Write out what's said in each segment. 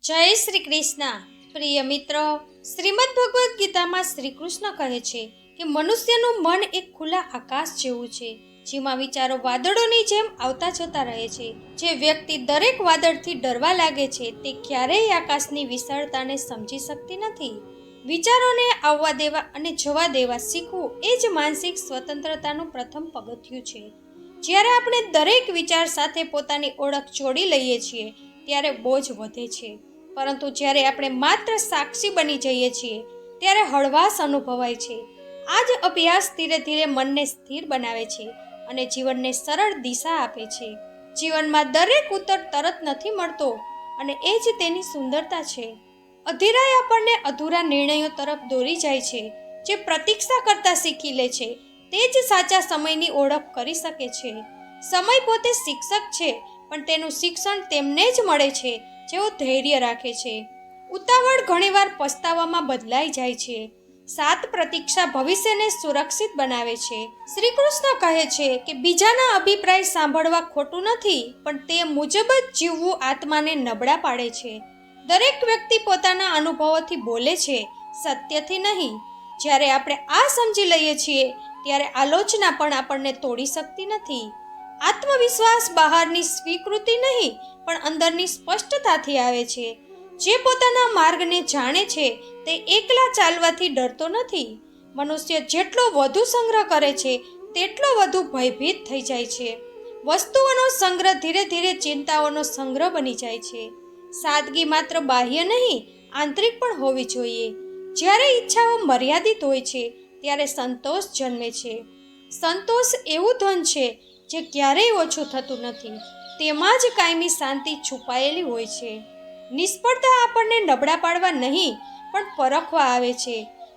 જય શ્રી કૃષ્ણ. પ્રિય મિત્રો, શ્રીમદ ભગવદ્ ગીતામાં શ્રી કૃષ્ણ કહે છે કે મનુષ્યનું મન એક ખુલ્લા આકાશ જેવું છે, જેમાં વિચારો વાદળોની જેમ આવતા જતા રહે છે. જે વ્યક્તિ દરેક વાદળથી ડરવા લાગે છે તે ક્યારેય આકાશની વિશાળતાને સમજી શકતી નથી. વિચારોને આવવા દેવા અને જવા દેવા શીખવું એ જ માનસિક સ્વતંત્રતાનું પ્રથમ પગથિયું છે. જ્યારે આપણે દરેક વિચાર સાથે પોતાની ઓળખ જોડી લઈએ છીએ ત્યારે બોજ વધે છે, પરંતુ જ્યારે આપણે માત્ર સાક્ષી બની જઈએ છીએ ત્યારે હળવાશ અનુભવાય છે. આ જ અભ્યાસ ધીરે ધીરે મનને સ્થિર બનાવે છે અને જીવનને સરળ દિશા આપે છે. જીવનમાં દરેક ઉત્તર તરત નથી મળતો અને એ જ તેની સુંદરતા છે. અધીરાઈ આપણને અધૂરા નિર્ણયો તરફ દોરી જાય છે. જે પ્રતીક્ષા કરતા શીખી લે છે તે જ સાચા સમયની ઓળખ કરી શકે છે. સમય પોતે શિક્ષક છે, પણ તેનું શિક્ષણ તેમને જ મળે છે જેઓ ધૈર્ય રાખે છે. ઉતાવળ ઘણીવાર પસ્તાવામાં બદલાઈ જાય છે. સાત પ્રતીક્ષા ભવિષ્યને સુરક્ષિત બનાવે છે. શ્રી કૃષ્ણ કહે છે કે બીજાના અભિપ્રાય સાંભળવા ખોટું નથી, પણ તે મુજબ જ જીવવું આત્માને નબળા પાડે છે. દરેક વ્યક્તિ પોતાના અનુભવોથી બોલે છે, સત્યથી નહીં. જ્યારે આપણે આ સમજી લઈએ છીએ ત્યારે આલોચના પણ આપણને તોડી શકતી નથી. આત્મવિશ્વાસ બહારની સ્વીકૃતિ નહીં, પણ અંદરની સ્પષ્ટતાથી આવે છે. જે પોતાના માર્ગને જાણે છે તે એકલા ચાલવાથી ડરતો નથી. મનુષ્ય જેટલો વધુ સંગ્રહ કરે છે તેટલો વધુ ભયભીત થઈ જાય છે. વસ્તુઓનો સંગ્રહ ધીરે ધીરે ચિંતાઓનો સંગ્રહ બની જાય છે. સાદગી માત્ર બાહ્ય નહીં, આંતરિક પણ હોવી જોઈએ. જ્યારે ઈચ્છાઓ મર્યાદિત હોય છે ત્યારે સંતોષ જન્મે છે. સંતોષ એવું ધન છે જે ક્યારેય ઓછું થતું નથી. તેમાં જ કાયમી શાંતિ છુપાયેલી હોય છે. નિષ્ફળતા આપણને નબળા પાડવા નહીં, પણ પરખવા આવે છે.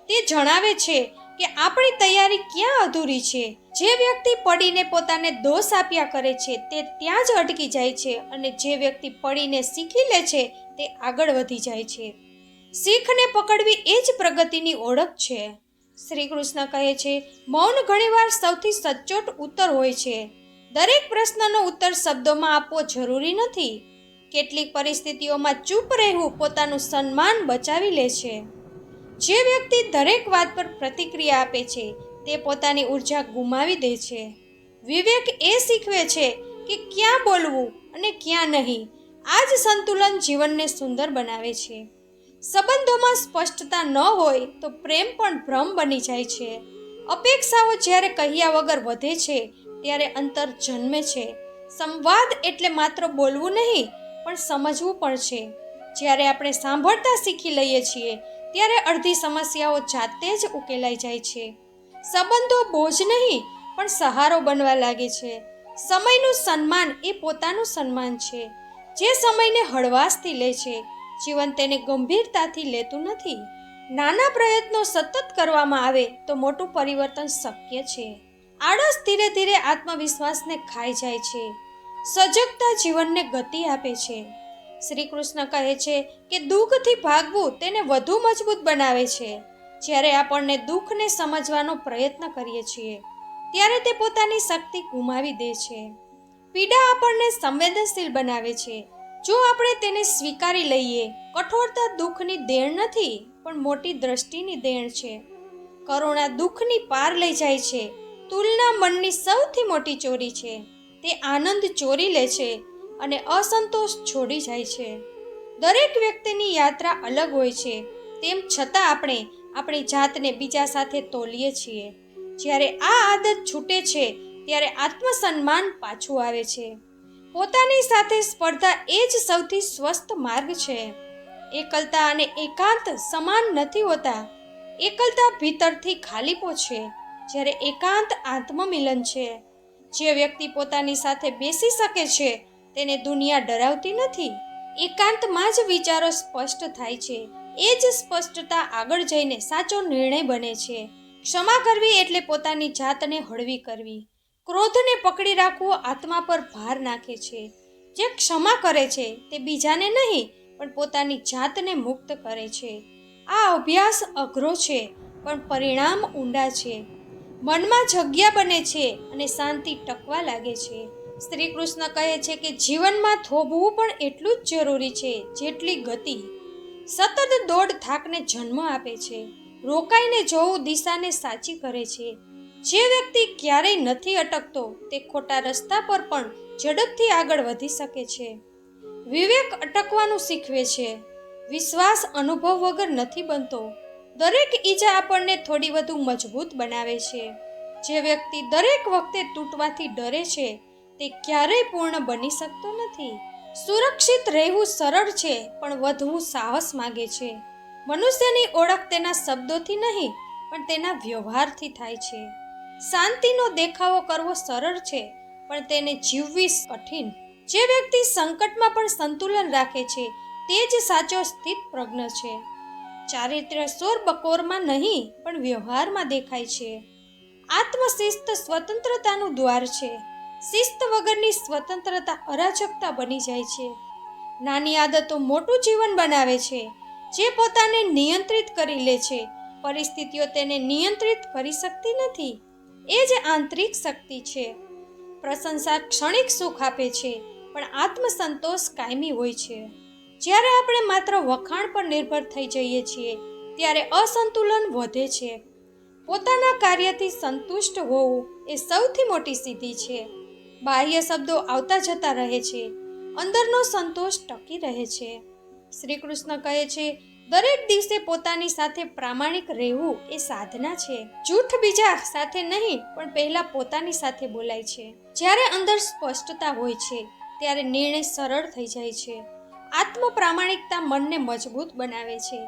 તે જણાવે છે કે આપણી તૈયારી ક્યાં અધૂરી છે. જે વ્યક્તિ પડીને પોતાને દોષ આપ્યા કરે છે તે ત્યાં જ અટકી જાય છે, અને જે વ્યક્તિ પડીને શીખી લે છે તે આગળ વધી જાય છે. શીખને પકડવી એ જ પ્રગતિની ઓળખ છે. શ્રી કૃષ્ણ કહે છે, મૌન ઘણીવાર સૌથી સચોટ ઉત્તર હોય છે. દરેક પ્રશ્નનો ઉત્તર શબ્દોમાં આપવો જરૂરી નથી. કેટલીક પરિસ્થિતિઓમાં ચૂપ રહેવું પોતાનું સન્માન બચાવી લે છે. જે વ્યક્તિ દરેક વાત પર પ્રતિક્રિયા આપે છે તે પોતાની ઉર્જા ગુમાવી દે છે. વિવેક એ શીખવે છે કે ક્યાં બોલવું અને ક્યાં નહીં. આ જ સંતુલન જીવનને સુંદર બનાવે છે. સંબંધોમાં સ્પષ્ટતા ન હોય તો પ્રેમ પણ ભ્રમ બની જાય છે. અપેક્ષાઓ જ્યારે કહ્યા વગર વધે છે ત્યારે અંતર જન્મે છે. સંવાદ એટલે માત્ર બોલવું નહીં, પણ સમજવું પણ છે. જ્યારે આપણે સાંભળતા શીખી લઈએ છીએ ત્યારે અડધી સમસ્યાઓ જાતે જ ઉકેલાઈ જાય છે. સંબંધો બોજ નહીં, પણ સહારો બનવા લાગે છે. સમયનું સન્માન એ પોતાનું સન્માન છે. જે સમયને હળવાશથી લે છે, જીવન તેને ગંભીરતાથી લેતું નથી. નાના પ્રયત્નો સતત કરવામાં આવે તો મોટું પરિવર્તન શક્ય છે. આળસ ધીરે ધીરે આત્મવિશ્વાસને ખાઈ જાય છે. સજગતા જીવનને ગતિ આપે છે. શ્રી કૃષ્ણ કહે છે કે દુઃખથી ભાગવું તેને વધુ મજબૂત બનાવે છે. જ્યારે આપણને દુઃખને સમજવાનો પ્રયત્ન કરીએ છીએ ત્યારે તે પોતાની શક્તિ ગુમાવી દે છે. પીડા આપણને સંવેદનશીલ બનાવે છે જો આપણે તેને સ્વીકારી લઈએ. કઠોરતા દુઃખની દેણ નથી, પણ મોટી દ્રષ્ટિની દેણ છે. કરુણા દુઃખની પાર લઈ જાય છે. તુલના મનની સૌથી મોટી ચોરી છે. તે આનંદ ચોરી લે છે અને અસંતોષ છોડી જાય છે. દરેક વ્યક્તિની યાત્રા અલગ હોય છે, તેમ છતાં આપણે આપણી જાતને બીજા સાથે તોલીએ છીએ. જ્યારે આ આદત છૂટે છે ત્યારે આત્મસન્માન પાછું આવે છે. પોતાની સાથે સ્પર્ધા એ જ સૌથી સ્વસ્થ માર્ગ છે. એકલતા અને એકાંત સમાન નથી હોતા. એકલતા ભીતરથી ખાલીપો છે, જ્યારે એકાંત આત્મમિલન છે. જે વ્યક્તિ પોતાની સાથે બેસી શકે છે તેને દુનિયા ડરાવતી નથી. એકાંતમાં જ વિચારો સ્પષ્ટ થાય છે. એ જ સ્પષ્ટતા આગળ જઈને સાચો નિર્ણય બને છે. ક્ષમા કરવી એટલે પોતાની જાતને હળવી કરવી. ક્રોધને પકડી રાખવો આત્મા પર ભાર નાખે છે. જે ક્ષમા કરે છે તે બીજાને નહીં, પણ પોતાની જાતને મુક્ત કરે છે. આ અભ્યાસ અઘરો છે, પણ પરિણામ ઊંડા છે. મનમાં જગ્યા બને છે અને શાંતિ ટકવા લાગે છે. શ્રી કૃષ્ણ કહે છે કે જીવનમાં થોભવું પણ એટલું જ જરૂરી છે જેટલી ગતિ. સતત દોડ થાકને જન્મ આપે છે. રોકાઈને જોવું દિશાને સાચી કરે છે. જે વ્યક્તિ ક્યારેય નથી અટકતો તે ખોટા રસ્તા પર પણ ઝડપથી આગળ વધી શકે છે. વિવેક અટકવાનું શીખવે છે. વિશ્વાસ અનુભવ વગર નથી બનતો. દરેક ઈજા આપણને થોડી વધુ મજબૂત બનાવે છે. જે વ્યક્તિ દરેક વખતે તૂટવાથી ડરે છે તે ક્યારેય પૂર્ણ બની શકતો નથી. સુરક્ષિત રહેવું સરળ છે પણ વધવું સાહસ માગે છે. મનુષ્યની ઓળખ તેના શબ્દોથી નહીં પણ તેના વ્યવહારથી થાય છે. શાંતિનો દેખાવો કરવો સરળ છે પણ તેને જીવવી કઠિન. જે વ્યક્તિ સંકટમાં પણ સંતુલન રાખે છે તે જ સાચો સ્થિત પ્રજ્ઞ છે. ચારિત્ર્ય શોરબકોરમાં નહીં પણ વ્યવહારમાં દેખાય છે. આત્મશિસ્ત સ્વતંત્રતાનું દ્વાર છે. શિસ્ત વગરની સ્વતંત્રતા અરાજકતા બની જાય છે. નાની આદતો મોટું જીવન બનાવે છે. જે પોતાને નિયંત્રિત કરી લે છે પરિસ્થિતિઓ તેને નિયંત્રિત કરી શકતી નથી. એ જ આંતરિક શક્તિ છે. પ્રશંસા ક્ષણિક સુખ આપે છે પણ આત્મસંતોષ કાયમી હોય છે. જ્યારે આપણે માત્ર વખાણ પર નિર્ભર થઈ જઈએ છીએ ત્યારે અસંતુલન વધે છે. પોતાના કાર્યથી સંતુષ્ટ હોવું એ સૌથી મોટી સિદ્ધિ છે. બાહ્ય શબ્દો આવતા જતા રહે છે, અંદરનો સંતોષ ટકી રહે છે. શ્રી કૃષ્ણ કહે છે દરેક દિવસે પોતાની સાથે પ્રામાણિક રહેવું એ સાધના છે. જૂઠ બીજા સાથે નહીં પણ પહેલા પોતાની સાથે બોલાય છે. જ્યારે અંદર સ્પષ્ટતા હોય છે ત્યારે નિર્ણય સરળ થઈ જાય છે. આત્મ પ્રામાણિકતા મનને મજબૂત બનાવે છે.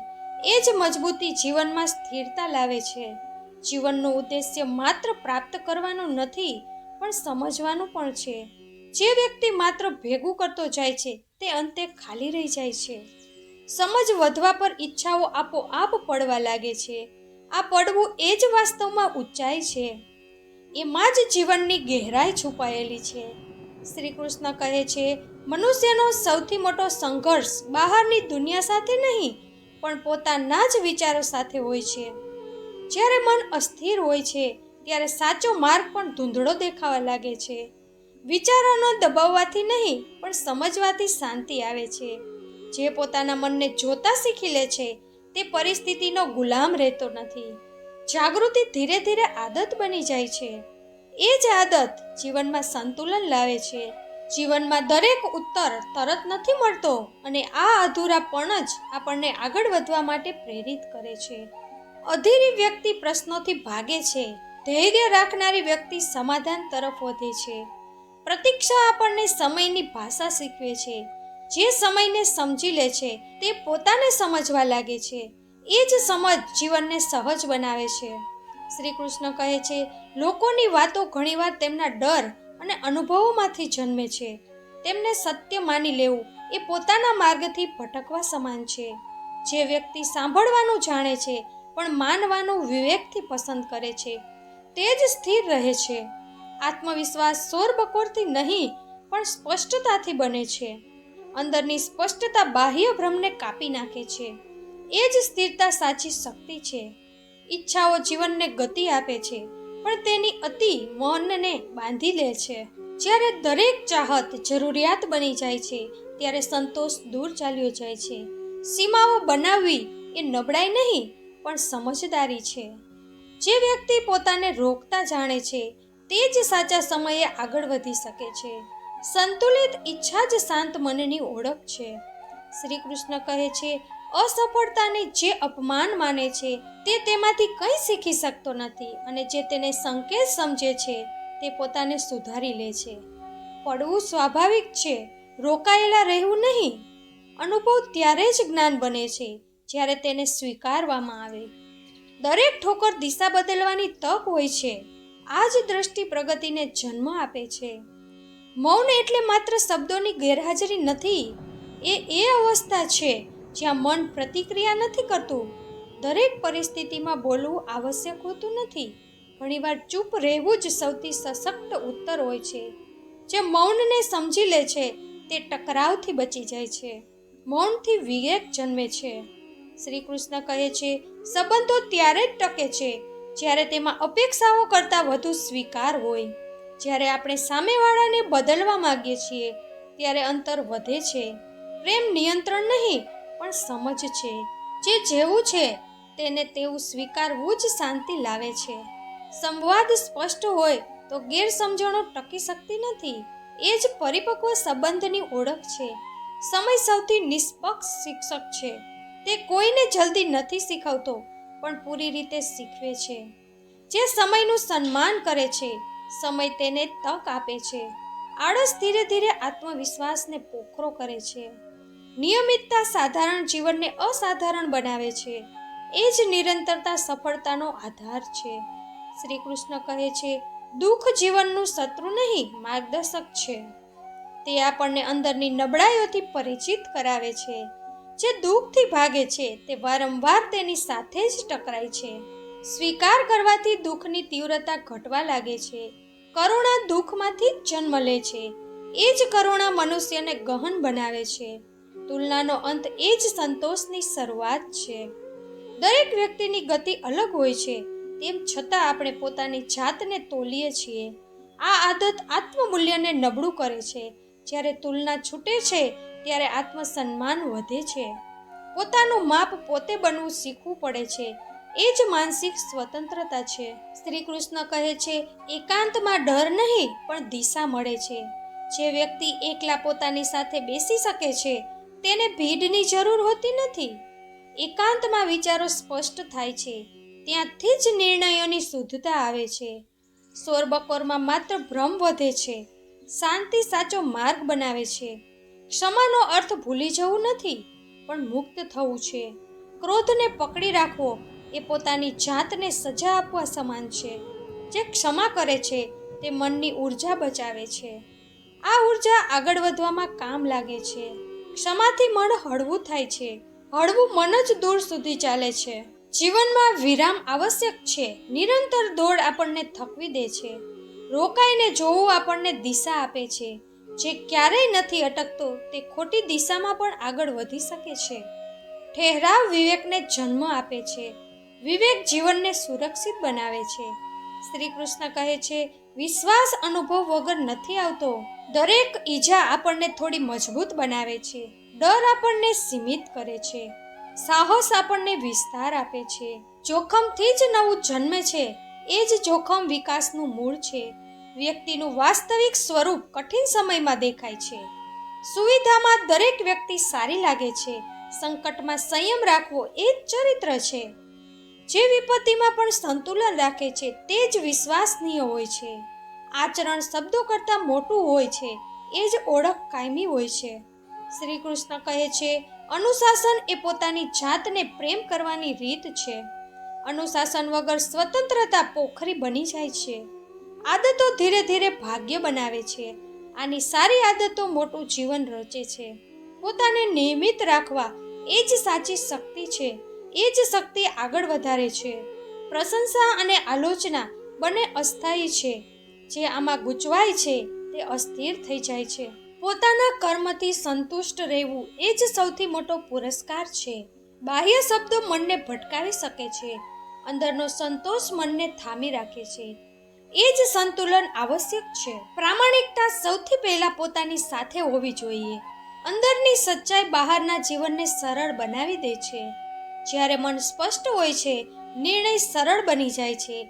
એ જ મજબૂતી જીવનમાં સ્થિરતા લાવે છે. જીવનનું ઉદ્દેશ્ય માત્ર પ્રાપ્ત કરવાનું નથી પણ સમજવાનું પણ છે. જે વ્યક્તિ માત્ર ભેગું કરતો જાય છે તે અંતે ખાલી રહી જાય છે. સમજ વધવા પર ઈચ્છાઓ આપોઆપ પડવા લાગે છે. આ પડવું એ જ વાસ્તવમાં ઊંચાઈ છે. એમાં જ જીવનની ગહેરાઈ છુપાયેલી છે. શ્રી કૃષ્ણ કહે છે મનુષ્યનો સૌથી મોટો સંઘર્ષ બહારની દુનિયા સાથે નહીં પણ પોતાના જ વિચારો સાથે હોય છે. જ્યારે મન અસ્થિર હોય છે ત્યારે સાચો માર્ગ પણ ધૂંધળો દેખાવા લાગે છે. વિચારોનો દબાવવાથી નહીં પણ સમજવાથી શાંતિ આવે છે. જે પોતાના મનને જોતા શીખી લે છે તે પરિસ્થિતિનો ગુલામ રહેતો નથી. જાગૃતિ ધીરે ધીરે આદત બની જાય છે. એ જ આદત જીવનમાં સંતુલન લાવે છે. જીવનમાં દરેક ઉત્તર તરત નથી મળતો અને આ અધૂરાપણ જ આપણને આગળ વધવા માટે પ્રેરિત કરે છે. અધીરી વ્યક્તિ પ્રશ્નોથી ભાગે છે. ધૈર્ય રાખનારી વ્યક્તિ સમાધાન તરફ વધે છે. પ્રતીક્ષા આપણને સમયની ભાષા શીખવે છે. જે સમયને સમજી લે છે તે પોતાને સમજવા લાગે છે. એ જ સમજ જીવનને સહજ બનાવે છે. શ્રી કૃષ્ણ કહે છે લોકોની વાતો ઘણીવાર તેમના ડર અને અનુભવોમાંથી જન્મે છે. તેમને સત્ય માની લેવું એ પોતાના માર્ગથી ભટકવા સમાન છે. જે વ્યક્તિ સાંભળવાનું જાણે છે પણ માનવાનું વિવેકથી પસંદ કરે છે તે જ સ્થિર રહે છે. આત્મવિશ્વાસ શોરબકોરથી નહીં પણ સ્પષ્ટતાથી બને છે. અંદરની સ્પષ્ટતા બાહ્ય ભ્રમને કાપી નાખે છે. એ જ સ્થિરતા સાચી શક્તિ છે. ઈચ્છાઓ જીવનને ગતિ આપે છે પણ તેની અતિ મનને બાંધી લે છે. જ્યારે દરેક ચાહત જરૂરિયાત બની જાય છે ત્યારે સંતોષ દૂર ચાલ્યો જાય છે. સીમાઓ બનાવવી એ નબળાઈ નહીં પણ સમજદારી છે. જે વ્યક્તિ પોતાને રોકતા જાણે છે તે જ સાચા સમયે આગળ વધી શકે છે. સંતુલિત ઈચ્છા જ શાંત મનની ઓળખ છે. શ્રી કૃષ્ણ કહે છે અસફળતાને જે અપમાન માને છે તે તેમાંથી કંઈ શીખી શકતો નથી અને જે તેને સંકેત સમજે છે તે પોતાને સુધારી લે છે. પડવું સ્વાભાવિક છે, રોકાયેલા રહેવું નહીં. અનુભવ ત્યારે જ જ્ઞાન બને છે જ્યારે તેને સ્વીકારવામાં આવે. દરેક ઠોકર દિશા બદલવાની તક હોય છે. આ જ દ્રષ્ટિ પ્રગતિને જન્મ આપે છે. મૌન એટલે માત્ર શબ્દોની ગેરહાજરી નથી. એ અવસ્થા છે જ્યાં મન પ્રતિક્રિયા નથી કરતું. દરેક પરિસ્થિતિમાં બોલવું આવશ્યક હોતું નથી. ઘણીવાર ચૂપ રહેવું જ સૌથી સશક્ત ઉત્તર હોય છે. જે મૌનને સમજી લે છે તે ટકરાવથી બચી જાય છે. મૌનથી વિવેક જન્મે છે. શ્રી કૃષ્ણ કહે છે સંબંધો ત્યારે જ ટકે છે જ્યારે તેમાં અપેક્ષાઓ કરતાં વધુ સ્વીકાર હોય. જ્યારે આપણે સામેવાળાને બદલવા માંગીએ છીએ ત્યારે અંતર વધે છે. પ્રેમ નિયંત્રણ નહીં પણ સમજ છે. જે જેવું છે તેને તેવું સ્વીકારવું જ શાંતિ લાવે છે. સંવાદ સ્પષ્ટ હોય તો ગેરસમજણો ટકી શકતી નથી. એ જ પરિપક્વ સંબંધની ઓળખ છે. સમય સૌથી નિષ્પક્ષ શિક્ષક છે. તે કોઈને જલ્દી નથી શીખવતો પણ પૂરી રીતે શીખવે છે. જે સમયનું સન્માન કરે છે સમય તેને તક આપે છે. આળસ ધીરે ધીરે આત્મવિશ્વાસને પોખરો કરે છે. નિયમિતતા સાધારણ જીવનને અસાધારણ બનાવે છે. એ જ નિરંતરતા સફળતાનો આધાર છે. શ્રી કૃષ્ણ કહે છે, દુઃખ જીવનનું શત્રુ નહીં, માર્ગદર્શક છે. તે આપણને અંદરની નબળાઈઓથી પરિચિત કરાવે છે. જે દુઃખથી ભાગે છે તે વારંવાર તેની સાથે જ ટકરાય છે. સ્વીકાર કરવાથી દુઃખની તીવ્રતા ઘટવા લાગે છે. કરુણા દુઃખમાંથી જ જન્મ લે છે. એ જ કરુણા મનુષ્યને ગહન બનાવે છે. તુલનાનો અંત એ જ સંતોષની શરૂઆત છે. દરેક વ્યક્તિની ગતિ અલગ હોય છે, તેમ છતાં આપણે પોતાની જાતને તોલીએ છીએ. આ આદત આત્મમૂલ્યને નબળું કરે છે. જ્યારે તુલના છૂટે છે ત્યારે આત્મસન્માન વધે છે. પોતાનું માપ પોતે બનવું શીખવું પડે છે. એ જ માનસિક સ્વતંત્રતા છે. શ્રી કૃષ્ણ કહે છે, એકાંતમાં ડર નહીં પણ દિશા મળે છે. જે વ્યક્તિ એકલા પોતાની સાથે બેસી શકે છે તેને ભીડની જરૂર હોતી નથી. એકાંતમાં વિચારો સ્પષ્ટ થાય છે. ત્યાંથી જ નિર્ણયોની શુદ્ધતા આવે છે. શોરબકોરમાં માત્ર ભ્રમ વધે છે. શાંતિ સાચો માર્ગ બનાવે છે. ક્ષમાનો અર્થ ભૂલી જવું નથી પણ મુક્ત થવું છે. ક્રોધને પકડી રાખવો એ પોતાની જાતને સજા આપવા સમાન છે. જે ક્ષમા કરે છે તે મનની ઊર્જા બચાવે છે. આ ઊર્જા આગળ વધવામાં કામ લાગે છે. ક્ષમાથી મન હળવું થાય છે. હળવું મન જ દૂર સુધી ચાલે છે. જીવનમાં વિરામ આવશ્યક છે. નિરંતર દોડ આપણને થકવી દે છે. રોકાઈને જોવું આપણને દિશા આપે છે. જે ક્યારેય નથી અટકતો તે ખોટી દિશામાં પણ આગળ વધી શકે છે. ઠહેરાવ વિવેકને જન્મ આપે છે. વિવેક જીવનને સુરક્ષિત બનાવે છે. શ્રી કૃષ્ણ કહે છે, વિશ્વાસ અનુભવ વગર નથી આવતો. દરેક ઈજા આપણને થોડી મજબૂત બનાવે છે. ડર આપણને સીમિત કરે છે. સાહસ આપણને વિસ્તાર આપે છે. જોખમથી જ નવું જન્મે છે. એ જ જોખમ વિકાસનું મૂળ છે. વ્યક્તિનું વાસ્તવિક સ્વરૂપ કઠિન સમયમાં દેખાય છે. સુવિધામાં દરેક વ્યક્તિ સારી લાગે છે. સંકટમાં સંયમ રાખવો એ જ ચરિત્ર છે. જે વિપત્તિમાં પણ સંતુલન રાખે છે તે જ વિશ્વસનીય હોય છે. આચરણ શબ્દો કરતાં મોટું હોય છે. એ જ ઓળખ કાયમી હોય છે. શ્રી કૃષ્ણ કહે છે, અનુશાસન એ પોતાની જાતને પ્રેમ કરવાની રીત છે. અનુશાસન વગર સ્વતંત્રતા પોખરી બની જાય છે. આદતો ધીરે ધીરે ભાગ્ય બનાવે છે. આની સારી આદતો મોટું જીવન રચે છે. પોતાને નિયમિત રાખવા એ જ સાચી શક્તિ છે. એ જ શક્તિ આગળ વધારે છે. પ્રશંસા અને આલોચના બંને અસ્થાયી છે. જે આમાં ગૂંચવાય છે તે અસ્થિર થઈ જાય છે. પોતાના કર્મથી સંતુષ્ટ રહેવું એ જ સૌથી મોટો પુરસ્કાર છે. બાહ્ય શબ્દો મનને ભટકાવી શકે છે. અંદરનો સંતોષ મનને થામી રાખે છે. એ જ સંતુલન આવશ્યક છે. પ્રામાણિકતા સૌથી પહેલા પોતાની સાથે હોવી જોઈએ. અંદરની સચ્ચાઈ બહારના જીવનને સરળ બનાવી દે છે. જ્યારે મન સ્પષ્ટ હોય છે, નિર્ણય સરળ બની જાય છે.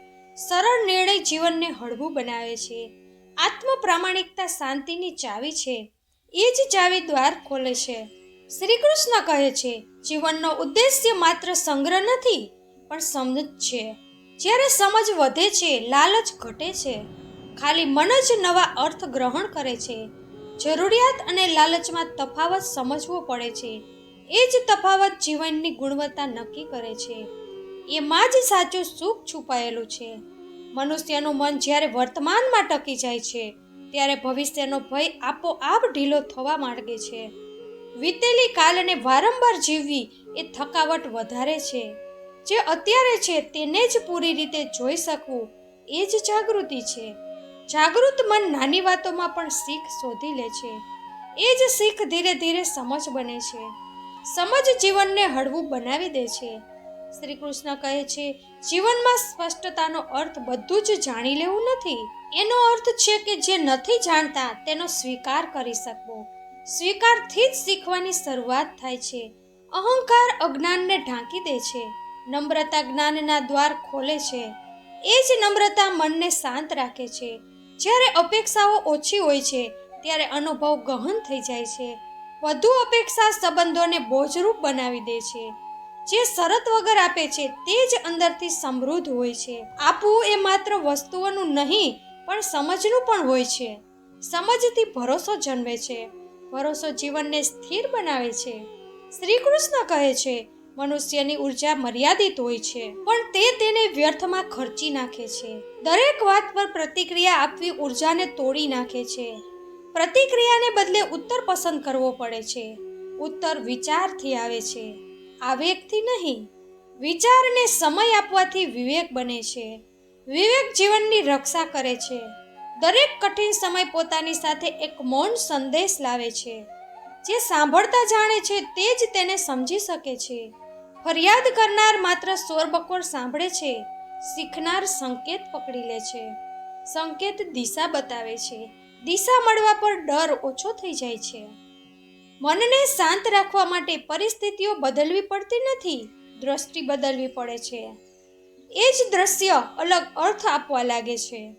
સરળ નિર્ણય જીવનને હળવું બનાવે છે. આત્મ પ્રામાણિકતા શાંતિની ચાવી છે. એ જ ચાવી દ્વાર ખોલે છે. શ્રી કૃષ્ણ કહે છે, જીવનનો ઉદ્દેશ્ય માત્ર સંગ્રહ નથી પણ સમજ છે. જ્યારે સમજ વધે છે, લાલચ ઘટે છે. ખાલી મન જ નવા અર્થ ગ્રહણ કરે છે. જરૂરિયાત અને લાલચમાં તફાવત સમજવો પડે છે. એ જ તફાવત જીવનની ગુણવત્તા નક્કી કરે છે. એમાં જ સાચું સુખ છુપાયેલું છે. મનુષ્યનું મન જ્યારે વર્તમાનમાં ટકી જાય છે ત્યારે ભવિષ્યનો ભય આપોઆપ ઢીલો થવા માંડે છે. વીતેલી કાલને વારંવાર જીવવી એ થકાવટ વધારે છે. જે અત્યારે છે તેને જ પૂરી રીતે જોઈ શકવું એ જ જાગૃતિ છે. જાગૃત મન નાની વાતોમાં પણ શીખ શોધી લે છે. એ જ શીખ ધીરે ધીરે સમજ બને છે. સમજ જીવનને હળવું બનાવી દે છે. શ્રી કૃષ્ણ કહે છે, જીવનમાં સ્પષ્ટતાનો અર્થ બધું જ જાણી લેવું નથી. એનો અર્થ છે કે જે નથી જાણતા તેનો સ્વીકાર કરી શકવો. સ્વીકારથી જ શીખવાની શરૂઆત થાય છે. અહંકાર અજ્ઞાનને ઢાંકી દે છે. નમ્રતા જ્ઞાનના દ્વાર ખોલે છે. એ જ નમ્રતા મનને શાંત રાખે છે. જ્યારે અપેક્ષાઓ ઓછી હોય છે ત્યારે અનુભવ ગહન થઈ જાય છે. વધુ અપેક્ષા સંબંધોને બોજરૂપ બનાવી દે છે. જે શરત વગર આપે છે તે જ અંદરથી સમૃદ્ધ હોય છે. આપવું એ માત્ર વસ્તુઓનું નહીં પણ સમજનું પણ હોય છે. સમજથી ભરોસો જન્મે છે. ભરોસો જીવનને સ્થિર બનાવે છે. શ્રી કૃષ્ણ કહે છે, મનુષ્યની ઉર્જા મર્યાદિત હોય છે પણ તે તેને વ્યર્થમાં ખર્ચી નાખે છે. દરેક વાત પર પ્રતિક્રિયા આપવી ઉર્જાને તોડી નાખે છે. પ્રતિક્રિયાને બદલે ઉત્તર પસંદ કરવો પડે છે. ઉત્તર વિચારથી આવે છે, આવેગથી નહીં. વિચારને સમય આપવાથી વિવેક બને છે. વિવેક જીવનની રક્ષા કરે છે. દરેક કઠિન સમય પોતાની સાથે એક મૌન સંદેશ લાવે છે. જે સાંભળતા જાણે છે તે જ તેને સમજી શકે છે. ફરિયાદ કરનાર માત્ર શોરબકોર સાંભળે છે. શીખનાર સંકેત પકડી લે છે. સંકેત દિશા બતાવે છે. દિશા મળવા પર ડર ઓછો થઈ જાય છે. મનને શાંત રાખવા માટે પરિસ્થિતિઓ બદલવી પડતી નથી, દ્રષ્ટિ બદલવી પડે છે. એ જ દ્રશ્ય અલગ અર્થ આપવા લાગે છે.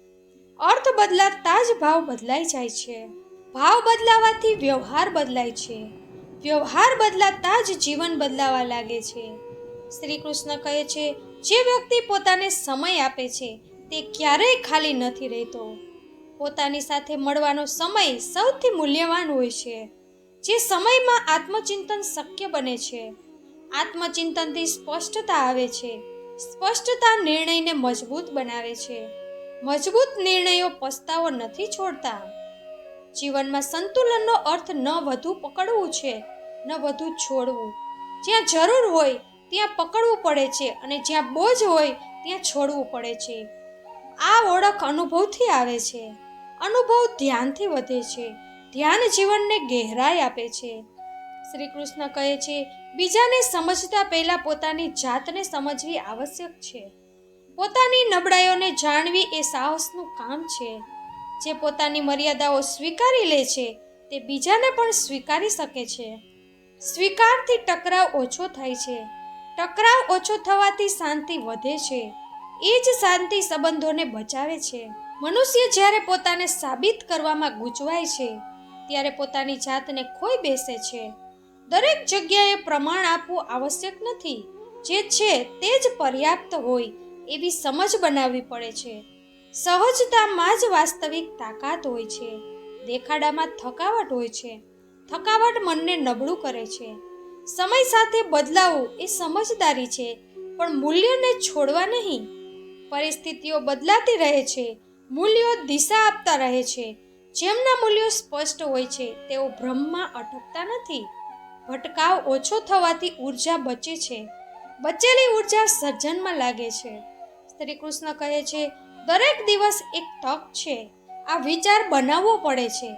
અર્થ બદલાતા જ ભાવ બદલાઈ જાય છે. ભાવ બદલાવાથી વ્યવહાર બદલાય છે. વ્યવહાર બદલાતા જ જીવન બદલાવા લાગે છે. શ્રી કૃષ્ણ કહે છે, જે વ્યક્તિ પોતાને સમય આપે છે તે ક્યારેય ખાલી નથી રહેતો. પોતાની સાથે મળવાનો સમય સૌથી મૂલ્યવાન હોય છે. જે સમયમાં આત્મચિંતન શક્ય બને છે. આત્મચિંતનથી સ્પષ્ટતા આવે છે. સ્પષ્ટતા નિર્ણયને મજબૂત બનાવે છે. મજબૂત નિર્ણયો પસ્તાવો નથી છોડતા. જીવનમાં સંતુલનનો અર્થ ન વધુ પકડવું છે, ન વધુ છોડવું. જ્યાં જરૂર હોય ત્યાં પકડવું પડે છે અને જ્યાં બોજ હોય ત્યાં છોડવું પડે છે. આ ઓળખ અનુભવથી આવે છે. અનુભવ ધ્યાનથી વધે છે. ધ્યાન જીવનને ગહેરાઈ આપે છે. શ્રી કૃષ્ણ કહે છે, બીજાને સમજતા પહેલા પોતાની જાતને સમજવી આવશ્યક છે. પોતાની નબળાઈઓને જાણવી એ સાહસનું કામ છે. જે પોતાની મર્યાદાઓ સ્વીકારી લે છે તે બીજાને પણ સ્વીકારી શકે છે. સ્વીકારથી ટકરાવ ઓછો થાય છે. ટકરાવ ઓછો થવાથી શાંતિ વધે છે. એ જ શાંતિ સંબંધોને બચાવે છે. મનુષ્ય જ્યારે પોતાને સાબિત કરવામાં ગૂંચવાય છે ત્યારે પોતાની જાતને ખોઈ બેસે છે. દરેક જગ્યાએ પ્રમાણ આપવું આવશ્યક નથી. જે છે તે જ પર્યાપ્ત હોય એવી સમજ બનાવવી પડે છે. સહજતામાં જ વાસ્તવિક તાકાત હોય છે. દેખાડામાં થકાવટ હોય છે. થકાવટ મનને નબળું કરે છે. સમય સાથે બદલાવું એ સમજદારી છે, પણ મૂલ્યને છોડવા નહીં. પરિસ્થિતિઓ બદલાતી રહે છે. મૂલ્યો દિશા આપતા રહે છે. જેમના મૂલ્યો સ્પષ્ટ હોય છે તેઓ ભ્રમમાં અટકતા નથી. ભટકાવ ઓછો થવાથી ઉર્જા બચે છે. બચેલી ઉર્જા સર્જનમાં લાગે છે. શ્રી કૃષ્ણ કહે છે, દરેક દિવસ એક તક છે. આ વિચાર બનાવવો પડે છે.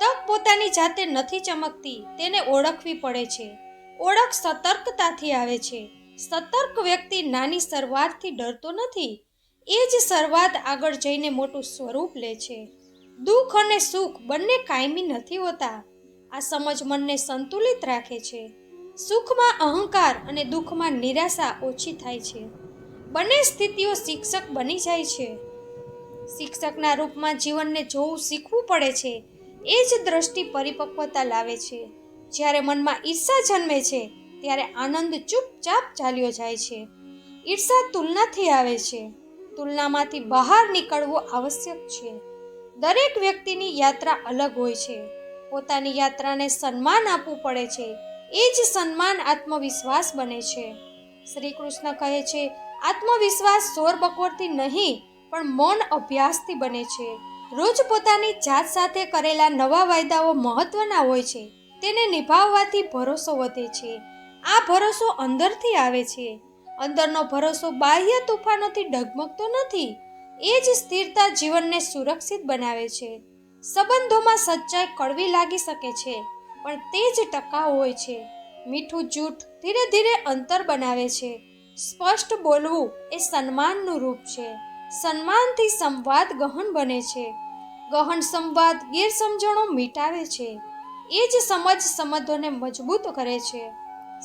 તક પોતાની જાતે નથી ચમકતી, તેને ઓળખવી પડે છે. ઓળખ સતર્કતાથી આવે છે. સતર્ક વ્યક્તિ નાની શરૂઆતથી ડરતો નથી. એ જ શરૂઆત આગળ જઈને મોટું સ્વરૂપ લે છે. દુઃખ અને સુખ બંને કાયમી નથી હોતા. આ સમજ મનને સંતુલિત રાખે છે. સુખમાં અહંકાર અને દુઃખમાં નિરાશા ઓછી થાય છે. બંને સ્થિતિઓ શિક્ષક બની જાય છે. શિક્ષકના રૂપમાં જીવનને જોવું શીખવું પડે છે. એ જ દ્રષ્ટિ પરિપક્વતા લાવે છે. જ્યારે મનમાં ઈર્ષા જન્મે છે ત્યારે આનંદ ચૂપચાપ ચાલ્યો જાય છે. ઈર્ષા તુલનાથી આવે છે. તુલનામાંથી બહાર નીકળવું આવશ્યક છે. દરેક વ્યક્તિની યાત્રા અલગ હોય છે. પોતાની યાત્રાને સન્માન આપવું પડે છે. એ જ સન્માન આત્મવિશ્વાસ બને છે. શ્રી કૃષ્ણ કહે છે, આત્મવિશ્વાસ શોરબકોરથી નહીં પણ મૌન અભ્યાસથી બને છે. રોજ પોતાની જાત સાથે કરેલા નવા વાયદાઓ મહત્વના હોય છે. તેને નિભાવવાથી ભરોસો વધે છે. આ ભરોસો અંદરથી આવે છે. અંદરનો ભરોસો બાહ્ય તોફાનોથી ડગમગતો નથી. એ જ સ્થિરતા જીવનને સુરક્ષિત બનાવે છે. સંબંધોમાં સચ્ચાઈ કડવી લાગી શકે છે પણ તે જ ટકાઉ હોય છે. મીઠું જૂઠ ધીરે ધીરે અંતર બનાવે છે. સ્પષ્ટ બોલવું એ સન્માનનું રૂપ છે. સન્માનથી સંવાદ ગહન બને છે. ગહન સંવાદ ગેરસમજણો મિટાવે છે. એ જ સમજ સંબંધોને મજબૂત કરે છે.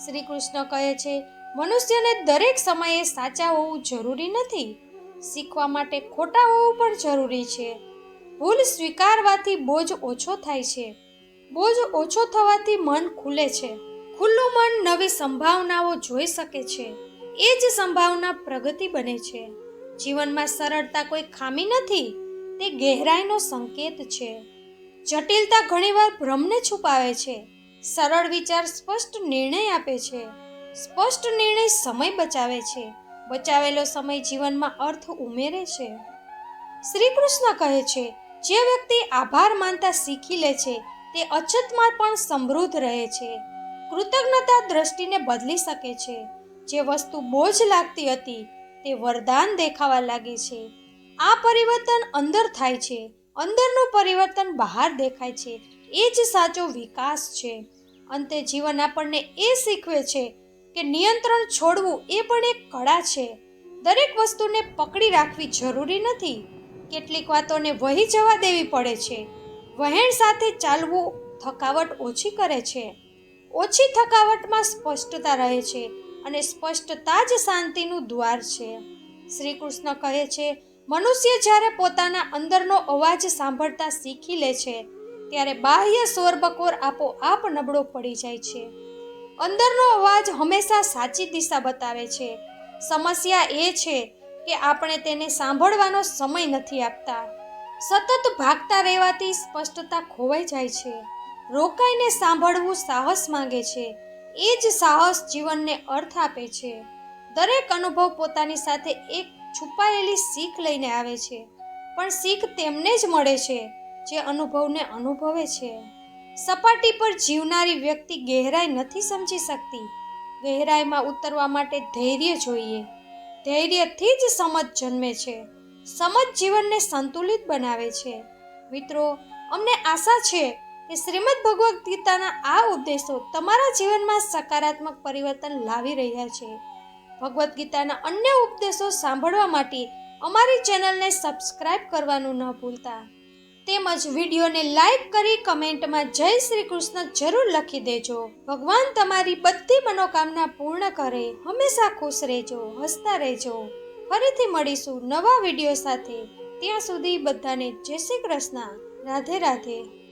શ્રી કૃષ્ણ કહે છે, મનુષ્યને દરેક સમયે સાચા હોવું જરૂરી નથી. શીખવા માટે ખોટા હોવું પણ જરૂરી છે. ભૂલ સ્વીકારવાથી બોજ ઓછો થાય છે. બોજ ઓછો થવાથી મન ખુલે છે. ખુલ્લું મન નવી સંભાવનાઓ જોઈ શકે છે. એ જ સંભાવના પ્રગતિ બને છે. જીવનમાં સરળતા કોઈ ખામી નથી, તે ગહેરાઈનો સંકેત છે. જટિલતા ઘણીવાર ભ્રમને છુપાવે છે. સરળ વિચાર સ્પષ્ટ નિર્ણય આપે છે. સ્પષ્ટ નિર્ણય સમય બચાવે છે. બચાવેલો સમય જીવનમાં અર્થ ઉમેરે છે. શ્રી કૃષ્ણ કહે છે, જે વ્યક્તિ આભાર માનતા શીખી લે છે તે અછતમાં પણ સમૃદ્ધ રહે છે. કૃતજ્ઞતા દ્રષ્ટિને બદલી શકે છે. જે વસ્તુ બોજ લાગતી હતી તે વરદાન દેખાવા લાગે છે. આ પરિવર્તન અંદર થાય છે. અંદરનું પરિવર્તન બહાર દેખાય છે. એ જ સાચો વિકાસ છે. અંતે જીવન આપણને એ શીખવે છે કે નિયંત્રણ છોડવું એ પણ એક કળા છે. દરેક વસ્તુને પકડી રાખવી જરૂરી નથી. કેટલીક વાતોને વહી જવા દેવી પડે છે. વહેણ સાથે ચાલવું થકાવટ ઓછી કરે છે. ઓછી થકાવટમાં સ્પષ્ટતા રહે છે અને સ્પષ્ટતા જ શાંતિનું દ્વાર છે. શ્રી કૃષ્ણ કહે છે, મનુષ્ય જ્યારે પોતાના અંદરનો અવાજ સાંભળતા શીખી લે છે ત્યારે બાહ્ય શોરબકોર આપોઆપ નબળો પડી જાય છે. અંદરનો અવાજ હંમેશા સાચી દિશા બતાવે છે. સમસ્યા એ છે કે આપણે તેને સાંભળવાનો સમય નથી આપતા. સતત ભાગતા રહેવાથી સ્પષ્ટતા ખોવાઈ જાય છે. રોકાઈને સાંભળવું સાહસ માંગે છે. એ જ સાહસ જીવનને અર્થ આપે છે. દરેક અનુભવ પોતાની સાથે એક છુપાયેલી શીખ લઈને આવે છે, પણ શીખ તેમને જ મળે છે જે અનુભવને અનુભવે છે. સપાટી પર જીવનારી વ્યક્તિ ગહેરાઈ નથી સમજી શકતી. ગહેરાઈમાં ઉતરવા માટે ધૈર્ય જોઈએ. ધૈર્યથી જ સમજ જન્મે છે. સમજ જીવનને સંતુલિત બનાવે છે. મિત્રો, અમને આશા છે કે શ્રીમદ ભગવદ્ ગીતાના આ ઉપદેશો તમારા જીવનમાં સકારાત્મક પરિવર્તન લાવી રહ્યા છે. ભગવદ્ ગીતાના અન્ય ઉપદેશો સાંભળવા માટે અમારી ચેનલને સબસ્ક્રાઇબ કરવાનું ન ભૂલતા. તેમજ વિડીયોને લાઈક કરી કમેન્ટમાં જય શ્રી કૃષ્ણ જરૂર લખી દેજો. ભગવાન તમારી બધી મનોકામના પૂર્ણ કરે. હંમેશા ખુશ રહેજો, હસતા રહેજો. ફરીથી મળીશું નવા વિડીયો સાથે. ત્યાં સુધી બધાને જય શ્રી કૃષ્ણ. રાધે રાધે.